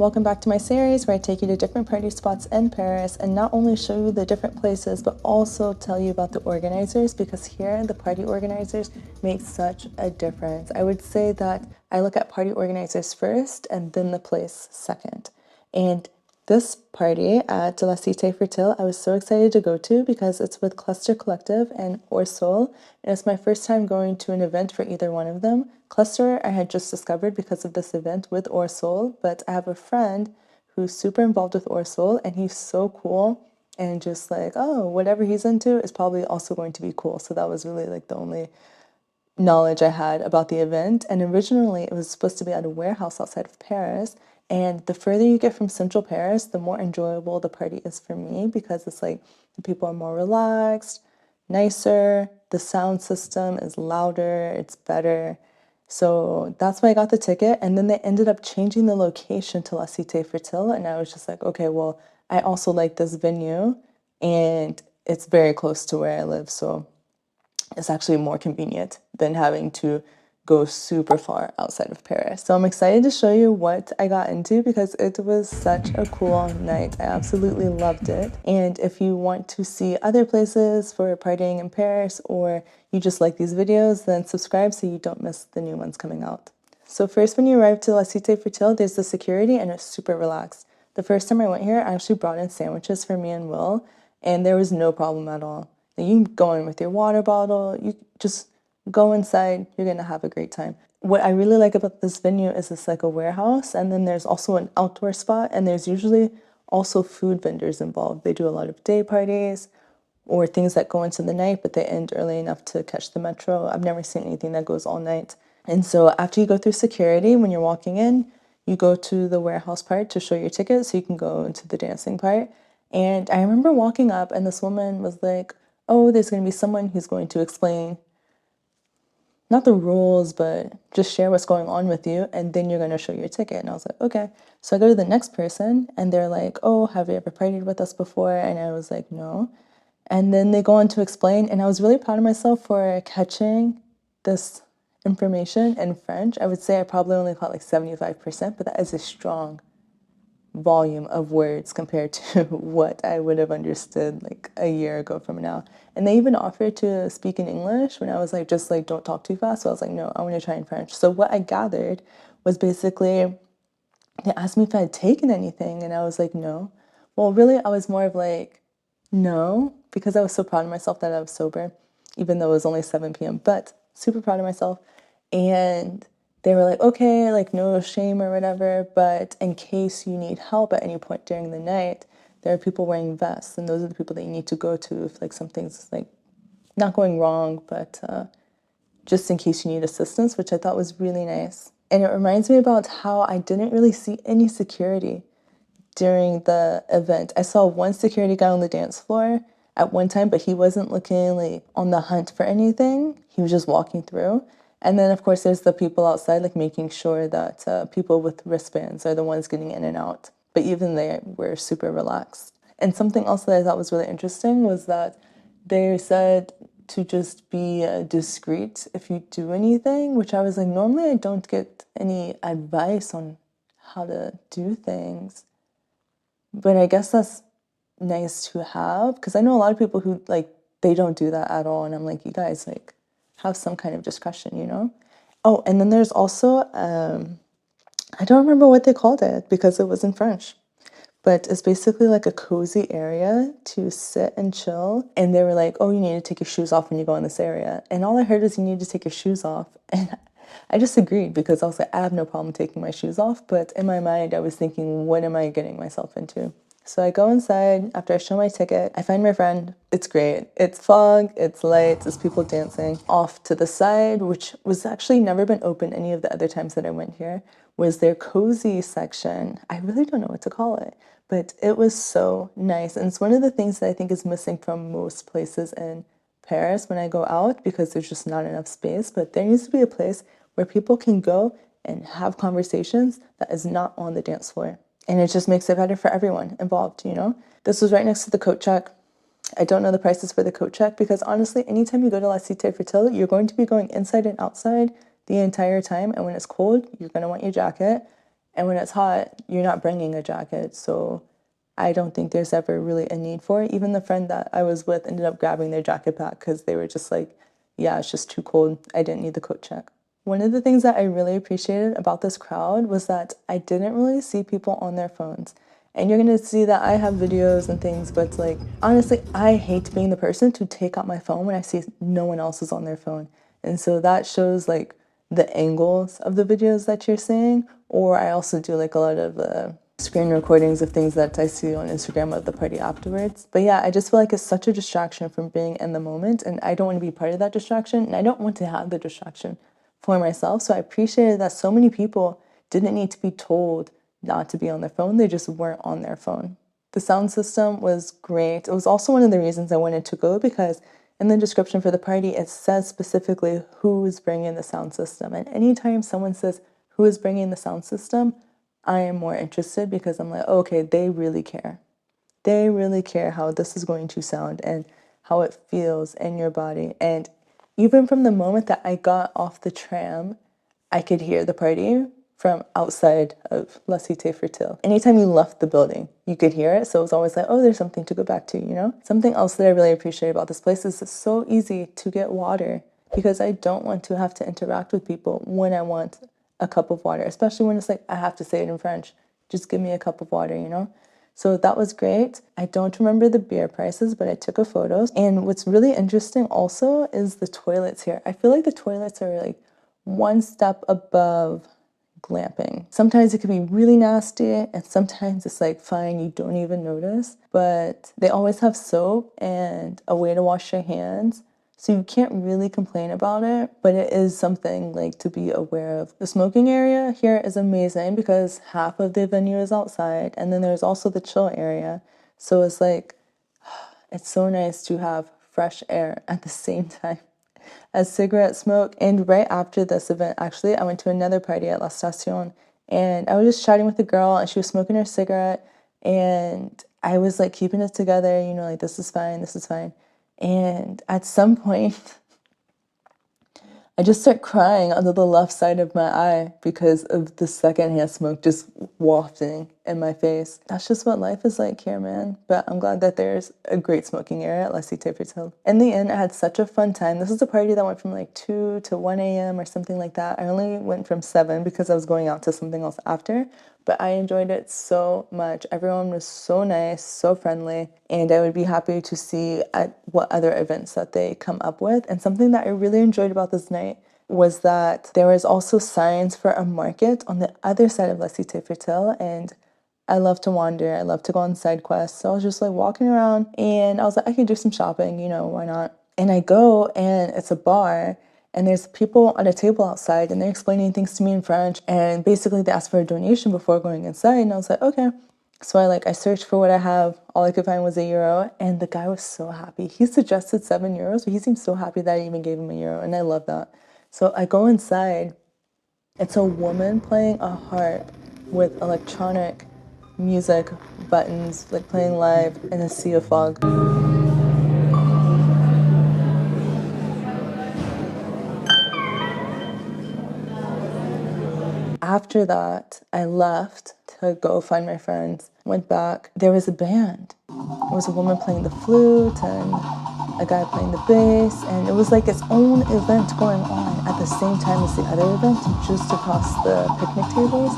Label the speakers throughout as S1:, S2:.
S1: Welcome back to my series where I take you to different party spots in Paris and not only show you the different places but also tell you about the organizers, because here the party organizers make such a difference. I would say that I look at party organizers first and then the place second. And this party at La Cité Fertile, I was so excited to go to because it's with Kluster Collective and Hors Sol, and it's my first time going to an event for either one of them. Kluster I had just discovered because of this event with Hors Sol, but I have a friend who's super involved with Hors Sol, and he's so cool and just like, oh, whatever he's into is probably also going to be cool. So that was really like the only knowledge I had about the event. And originally it was supposed to be at a warehouse outside of Paris, and the further you get from central Paris, the more enjoyable the party is for me, because it's like the people are more relaxed, nicer, the sound system is louder, it's better. So that's why I got the ticket. And then they ended up changing the location to La Cité Fertile, and I was just like, okay, well, I also like this venue and it's very close to where I live, so it's actually more convenient than having to go super far outside of Paris. So I'm excited to show you what I got into because it was such a cool night. I absolutely loved it. And if you want to see other places for partying in Paris, or you just like these videos, then subscribe so you don't miss the new ones coming out. So first, when you arrive to La Cité Fertile, there's the security and it's super relaxed. The first time I went here, I actually brought in sandwiches for me and Will, and there was no problem at all. You can go in with your water bottle, you just go inside, you're gonna have a great time. What I really like about this venue is it's like a warehouse, and then there's also an outdoor spot, and there's usually also food vendors involved. They do a lot of day parties or things that go into the night, but they end early enough to catch the metro. I've never seen anything that goes all night. And so after you go through security, when you're walking in, you go to the warehouse part to show your ticket so you can go into the dancing part. And I remember walking up and this woman was like, oh, there's going to be someone who's going to explain, not the rules, but just share what's going on with you, and then you're going to show your ticket. And I was like, okay. So I go to the next person, and they're like, oh, have you ever partied with us before? And I was like, no. And then they go on to explain, and I was really proud of myself for catching this information in French. I would say I probably only caught like 75%, but that is a strong volume of words compared to what I would have understood like a year ago from now. And they even offered to speak in English when I was like, just like, don't talk too fast. So I was like, no, I want to try in French. So what I gathered was basically they asked me if I had taken anything, and I was like, no. Well, really, I was more of like, no, because I was so proud of myself that I was sober, even though it was only 7 p.m., but super proud of myself. And they were like, okay, like no shame or whatever, but in case you need help at any point during the night, there are people wearing vests, and those are the people that you need to go to if like something's like not going wrong, but just in case you need assistance, which I thought was really nice. And it reminds me about how I didn't really see any security during the event. I saw one security guy on the dance floor at one time, but he wasn't looking like on the hunt for anything. He was just walking through. And then, of course, there's the people outside, like making sure that people with wristbands are the ones getting in and out. But even they were super relaxed. And something else that I thought was really interesting was that they said to just be discreet if you do anything, which I was like, normally I don't get any advice on how to do things. But I guess that's nice to have, because I know a lot of people who like, they don't do that at all. And I'm like, you guys like have some kind of discretion, you know? Oh, and then there's also, I don't remember what they called it because it was in French, but it's basically like a cozy area to sit and chill. And they were like, oh, you need to take your shoes off when you go in this area. And all I heard was you need to take your shoes off. And I just agreed because I was like, I have no problem taking my shoes off. But in my mind, I was thinking, what am I getting myself into? So I go inside after I show my ticket. I find my friend. It's great. It's fog, it's lights, it's people dancing. Off to the side, which was actually never been open any of the other times that I went here, was their cozy section. I really don't know what to call it, but it was so nice. And it's one of the things that I think is missing from most places in Paris when I go out, because there's just not enough space. But there needs to be a place where people can go and have conversations that is not on the dance floor. And it just makes it better for everyone involved, you know? This was right next to the coat check. I don't know the prices for the coat check because honestly, anytime you go to La Cité Fertile, you're going to be going inside and outside the entire time. And when it's cold, you're going to want your jacket. And when it's hot, you're not bringing a jacket. So I don't think there's ever really a need for it. Even the friend that I was with ended up grabbing their jacket back because they were just like, yeah, it's just too cold. I didn't need the coat check. One of the things that I really appreciated about this crowd was that I didn't really see people on their phones. And you're gonna see that I have videos and things, but like, honestly, I hate being the person to take out my phone when I see no one else is on their phone. And so that shows like the angles of the videos that you're seeing. Or I also do like a lot of screen recordings of things that I see on Instagram of the party afterwards. But yeah, I just feel like it's such a distraction from being in the moment, and I don't want to be part of that distraction, and I don't want to have the distraction for myself. So I appreciated that so many people didn't need to be told not to be on their phone. They just weren't on their phone. The sound system was great. It was also one of the reasons I wanted to go, because in the description for the party, it says specifically who is bringing the sound system. And anytime someone says who is bringing the sound system, I am more interested, because I'm like, okay, they really care. They really care how this is going to sound and how it feels in your body. And even from the moment that I got off the tram, I could hear the party from outside of La Cité Fertile. Anytime you left the building, you could hear it. So it was always like, oh, there's something to go back to, you know? Something else that I really appreciate about this place is it's so easy to get water, because I don't want to have to interact with people when I want a cup of water, especially when it's like, I have to say it in French. Just give me a cup of water, you know? So that was great. I don't remember the beer prices, but I took a photo. And what's really interesting also is the toilets here. I feel like the toilets are like one step above glamping. Sometimes it can be really nasty, and sometimes it's like fine, you don't even notice. But they always have soap and a way to wash your hands. So you can't really complain about it, but it is something like to be aware of. The smoking area here is amazing because half of the venue is outside, and then there's also the chill area. So it's like, it's so nice to have fresh air at the same time as cigarette smoke. And right after this event, actually, I went to another party at La Station, and I was just chatting with a girl, and she was smoking her cigarette, and I was like keeping it together, you know, like, this is fine, this is fine. And at some point, I just start crying under the left side of my eye because of the secondhand smoke just wafting in my face. That's just what life is like here, man. But I'm glad that there's a great smoking area at La Cité Fertile. In the end, I had such a fun time. This is a party that went from like 2 to 1 a.m. or something like that. I only went from 7 because I was going out to something else after. But I enjoyed it so much. Everyone was so nice, so friendly, and I would be happy to see at what other events that they come up with. And something that I really enjoyed about this night was that there was also signs for a market on the other side of La Cité Fertile, and I love to wander. I love to go on side quests. So I was just like walking around, and I was like, I can do some shopping, you know, why not? And I go, and it's a bar, and there's people at a table outside, and they're explaining things to me in French, and basically they asked for a donation before going inside, and I was like, okay. So I searched for what I have. All I could find was €1, and the guy was so happy. He suggested €7, but he seemed so happy that I even gave him €1, and I love that. So I go inside. It's a woman playing a harp with electronic music buttons, like playing live in a sea of fog. After that, I left to go find my friends. Went back. There was a band. It was a woman playing the flute and a guy playing the bass, and it was like its own event going on at the same time as the other event, just across the picnic tables.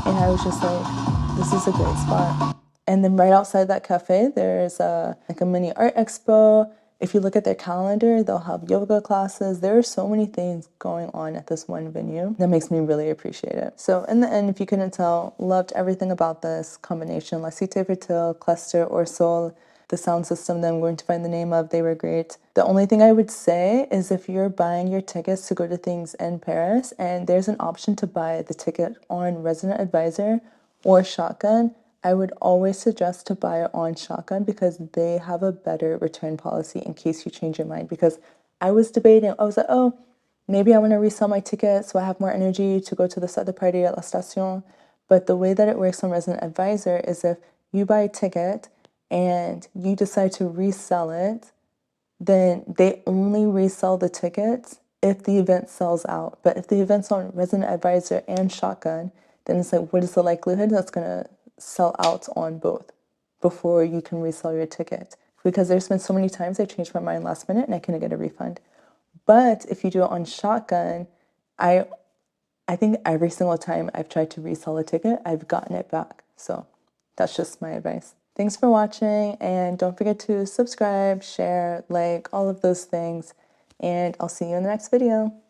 S1: And I was just like, this is a great spot. And then right outside that cafe, there's like a mini art expo. If you look at their calendar, they'll have yoga classes. There are so many things going on at this one venue that makes me really appreciate it. So in the end, if you couldn't tell, loved everything about this combination. La Cité Fertile, Kluster, Hors Sol, the sound system that I'm going to find the name of, they were great. The only thing I would say is if you're buying your tickets to go to things in Paris, and there's an option to buy the ticket on Resident Advisor or Shotgun, I would always suggest to buy it on Shotgun because they have a better return policy in case you change your mind. Because I was debating, I was like, oh, maybe I want to resell my ticket so I have more energy to go to this other party at La Station. But the way that it works on Resident Advisor is if you buy a ticket and you decide to resell it, then they only resell the tickets if the event sells out. But if the event's on Resident Advisor and Shotgun, then it's like, what is the likelihood that's going to sell out on both before you can resell your ticket? Because there's been so many times I changed my mind last minute and I couldn't get a refund. But if you do it on shotgun, I think every single time I've tried to resell a ticket, I've gotten it back. So that's just my advice. Thanks for watching, and don't forget to subscribe, share, like, all of those things, and I'll see you in the next video.